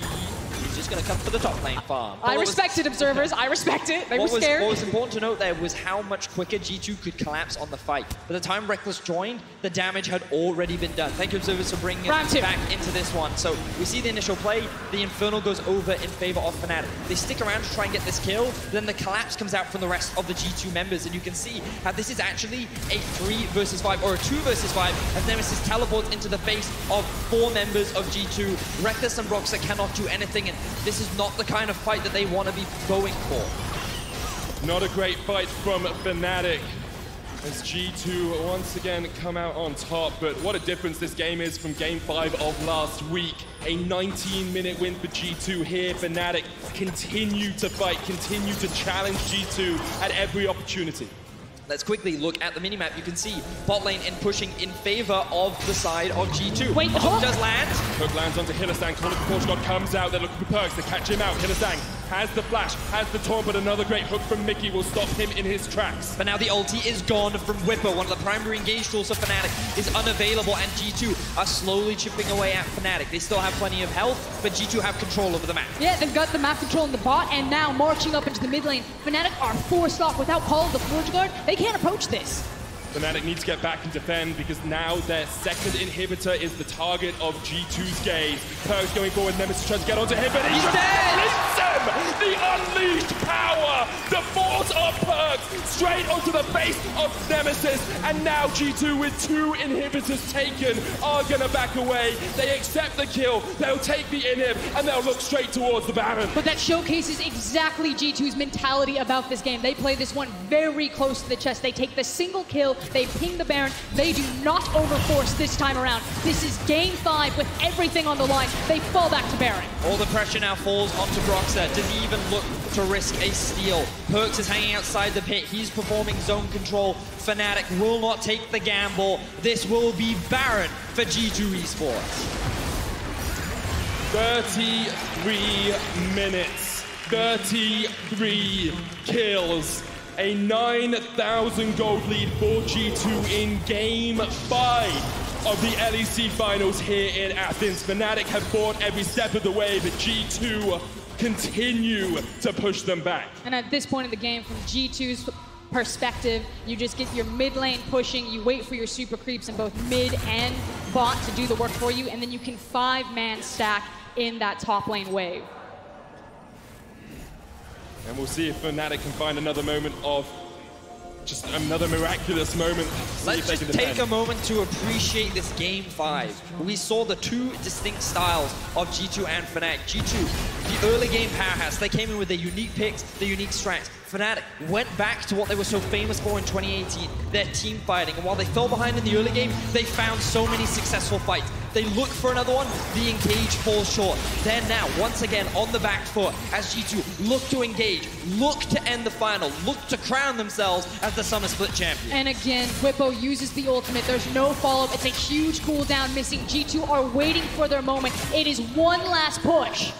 Just going to come for the top lane farm. I respect it, observers. I respect it. They were scared. What was important to note there was how much quicker G2 could collapse on the fight. By the time Rekkles joined, the damage had already been done. Thank you, observers, for bringing it back into this one. So we see the initial play. The Infernal goes over in favor of Fnatic. They stick around to try and get this kill. Then the collapse comes out from the rest of the G2 members. And you can see how this is actually a 3 versus 5 or a 2 versus 5 as Nemesis teleports into the face of 4 members of G2. Rekkles and Broxah cannot do anything. And this is not the kind of fight that they want to be going for. Not a great fight from Fnatic as G2 once again come out on top, but what a difference this game is from Game 5 of last week. A 19-minute win for G2 here. Fnatic continue to fight, continue to challenge G2 at every opportunity. Let's quickly look at the minimap. You can see bot lane in pushing in favor of the side of G2. Wait, the hook does land. Hook lands onto Hylissang. Call it the God comes out. They're looking for PerkZ to catch him out. Hylissang has the flash, has the taunt, but another great hook from Mickey will stop him in his tracks. But now the ulti is gone from Bwipo. One of the primary engage tools of Fnatic is unavailable, and G2 are slowly chipping away at Fnatic. They still have plenty of health, but G2 have control over the map. Yeah, they've got the map control in the bot, and now marching up into the mid lane. Fnatic are forced off without Call of the Forge Guard. They can't approach this. Fnatic need to get back and defend because now their second inhibitor is the target of G2's gaze. PerkZ going forward, Nemesis tries to get onto him, but he's dead! The unleashed power! The force of PerkZ straight onto the face of Nemesis, and now G2 with 2 inhibitors taken are gonna back away. They accept the kill, they'll take the inhib, and they'll look straight towards the Baron. But that showcases exactly G2's mentality about this game. They play this one very close to the chest. They take the single kill, they ping the Baron. They do not overforce this time around. This is Game 5 with everything on the line. They fall back to Baron. All the pressure now falls onto Broxah. Does he even look to risk a steal? PerkZ is hanging outside the pit. He's performing zone control. Fnatic will not take the gamble. This will be Baron for G2 eSports. 33 minutes, 33 kills. A 9,000 gold lead for G2 in Game 5 of the LEC Finals here in Athens. Fnatic have fought every step of the way, but G2 continue to push them back. And at this point in the game, from G2's perspective, you just get your mid lane pushing, you wait for your super creeps in both mid and bot to do the work for you, and then you can 5-man stack in that top lane wave. And we'll see if Fnatic can find another moment of just another miraculous moment. Let's just take a moment to appreciate this Game 5. We saw the 2 distinct styles of G2 and Fnatic. G2, the early game powerhouse, they came in with their unique picks, their unique strengths. Fnatic went back to what they were so famous for in 2018, their team fighting. And while they fell behind in the early game, they found so many successful fights. They look for another one, the engage falls short. They're now, once again, on the back foot as G2 look to engage, look to end the final, look to crown themselves as the Summer Split champion. And again, Bwipo uses the ultimate. There's no follow-up. It's a huge cooldown missing. G2 are waiting for their moment. It is one last push.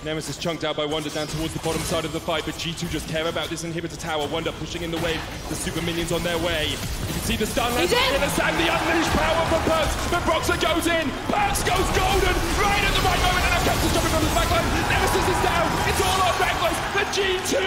Nemesis chunked out by Wunder down towards the bottom side of the fight, but G2 just care about this inhibitor tower. Wunder pushing in the wave, the super minions on their way. You can see the stun lands on Hylissang, the unleashed power from PerkZ, but Broxah goes in. PerkZ goes golden right at the right moment, and Jankos jumping from the backline. Nemesis is down. It's all on Rekkles. The G2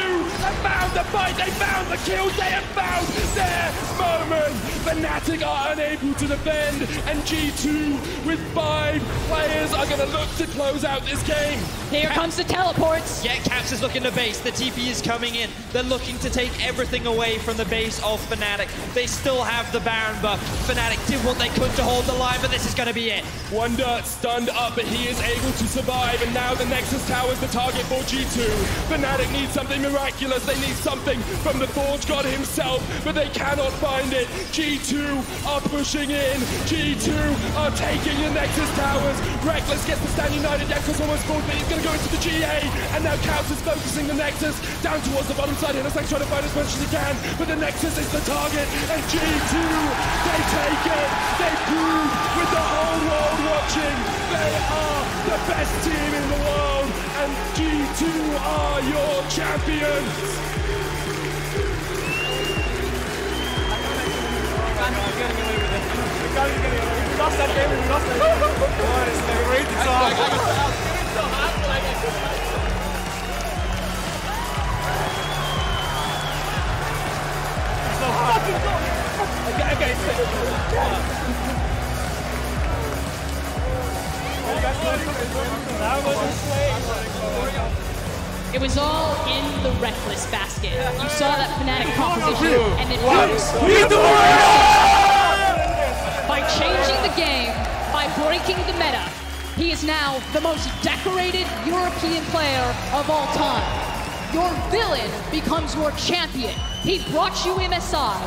have found the fight, they found the kills, they have found their moment. Fnatic are unable to defend, and G2 with 5 players are going to look to close out this game. Here comes the teleports. Yeah, Caps is looking to base. The TP is coming in. They're looking to take everything away from the base of Fnatic. They still have the Baron buff. Fnatic did what they could to hold the line, but this is going to be it. Wunder stunned up, but he is able to survive, and now the Nexus Tower is the target for G2. Fnatic needs something miraculous. They need something from the Forge God himself, but they cannot find it. G2 are pushing in. G2 are taking the Nexus Towers. Rekkles gets the stand united. Jankos almost falls, but he's going to go into the GA, and now Caps is focusing the Nexus down towards the bottom side. Hylissang trying to find as much as he can, but the Nexus is the target, and G2, they take it. They prove with the whole world watching, they are the best team in the world, and G2 are your champions. We lost that game, we lost that game. Oh, it's the great song. It was all in the Rekkles basket. You saw that Fnatic composition, and it works. By changing the game, by breaking the meta, he is now the most decorated European player of all time. Your villain becomes your champion. He brought you MSI.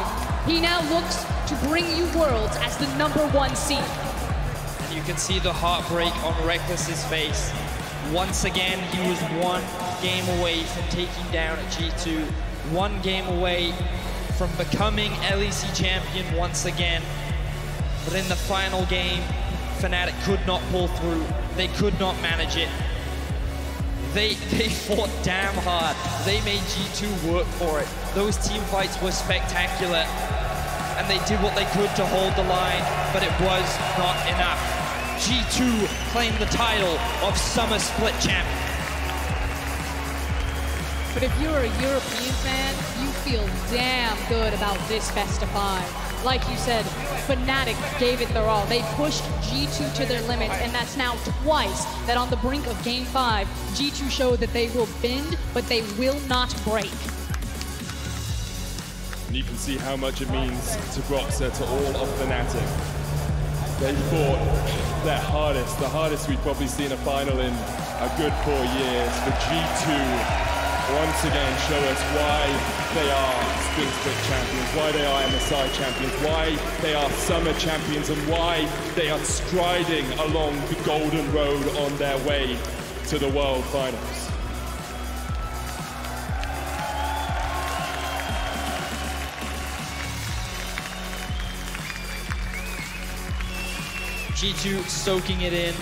He now looks to bring you Worlds as the #1 seed. And you can see the heartbreak on Rekkles' face. Once again, he was 1 game away from taking down G2. 1 game away from becoming LEC champion once again. But in the final game, Fnatic could not pull through. They could not manage it. They fought damn hard. They made G2 work for it. Those team fights were spectacular. And they did what they could to hold the line, but it was not enough. G2 claimed the title of Summer Split champion. But if you're a European fan, you feel damn good about this best of 5. Like you said, Fnatic gave it their all. They pushed G2 to their limits, and that's now twice that on the brink of Game 5, G2 showed that they will bend, but they will not break. And you can see how much it means to Broxah, to all of Fnatic. They fought their hardest, the hardest we've probably seen a final in a good 4 years. But G2 once again show us why they are Split champions, why they are MSI champions, why they are Summer champions, and why they are striding along the golden road on their way to the World Finals. G2 soaking it in.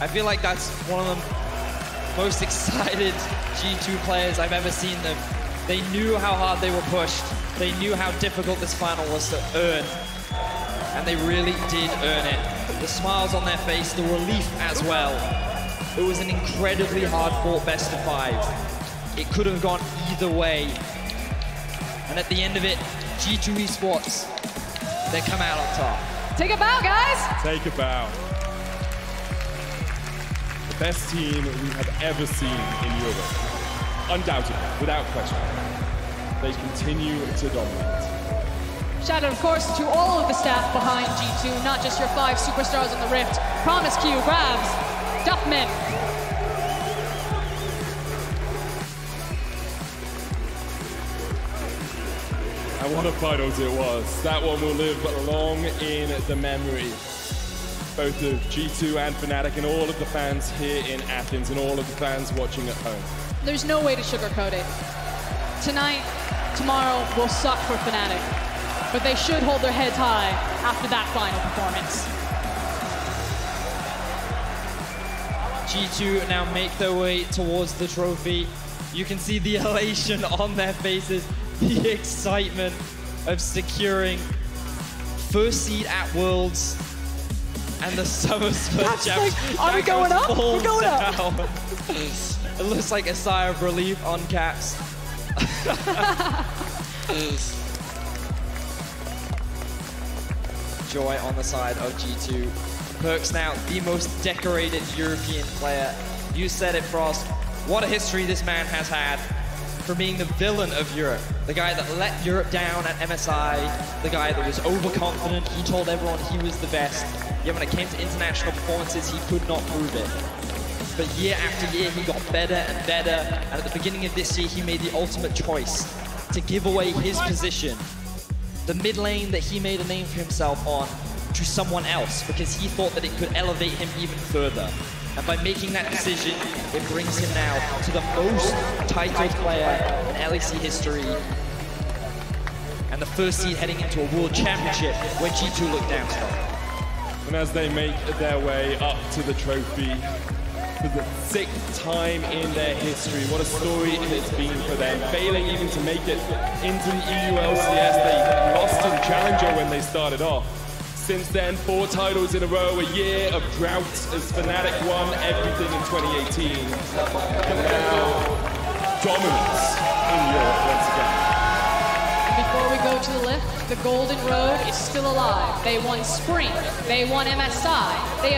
I feel like that's one of the most excited G2 players I've ever seen them. They knew how hard they were pushed. They knew how difficult this final was to earn. And they really did earn it. The smiles on their face, the relief as well. It was an incredibly hard-fought best of 5. It could have gone either way. And at the end of it, G2 eSports, they come out on top. Take a bow, guys! Take a bow. The best team we have ever seen in Europe. Undoubtedly, without question. They continue to dominate. Shout out, of course, to all of the staff behind G2, not just your 5 superstars on the Rift. Promise Q, Grabs, Duffman. And what a finals it was. That one will live long in the memory. Both of G2 and Fnatic, and all of the fans here in Athens, and all of the fans watching at home. There's no way to sugarcoat it. Tonight, tomorrow will suck for Fnatic, but they should hold their heads high after that final performance. G2 now make their way towards the trophy. You can see the elation on their faces, the excitement of securing first seed at Worlds and the Summer Split Championship. Are we going up? We're going up. It looks like a sigh of relief on Caps. Joy on the side of G2. PerkZ now the most decorated European player. You said it, Frost. What a history this man has had for being the villain of Europe. The guy that let Europe down at MSI, the guy that was overconfident. He told everyone he was the best. Yet when it came to international performances, he could not prove it. But year after year, he got better and better. And at the beginning of this year, he made the ultimate choice to give away his position, the mid lane that he made a name for himself on, to someone else, because he thought that it could elevate him even further. And by making that decision, it brings him now to the most titled player in LEC history, and the first seed heading into a world championship where G2 looked down to. And as they make their way up to the trophy for the 6th time in their history, what a story it's been for them. Failing even to make it into the EU LCS, they lost in Challenger when they started off. Since then, 4 titles in a row, a year of drought as Fnatic won everything in 2018. And now, dominance in Europe once again. Before we go to the lift, the Golden Road is still alive. They won Spring, they won MSI, they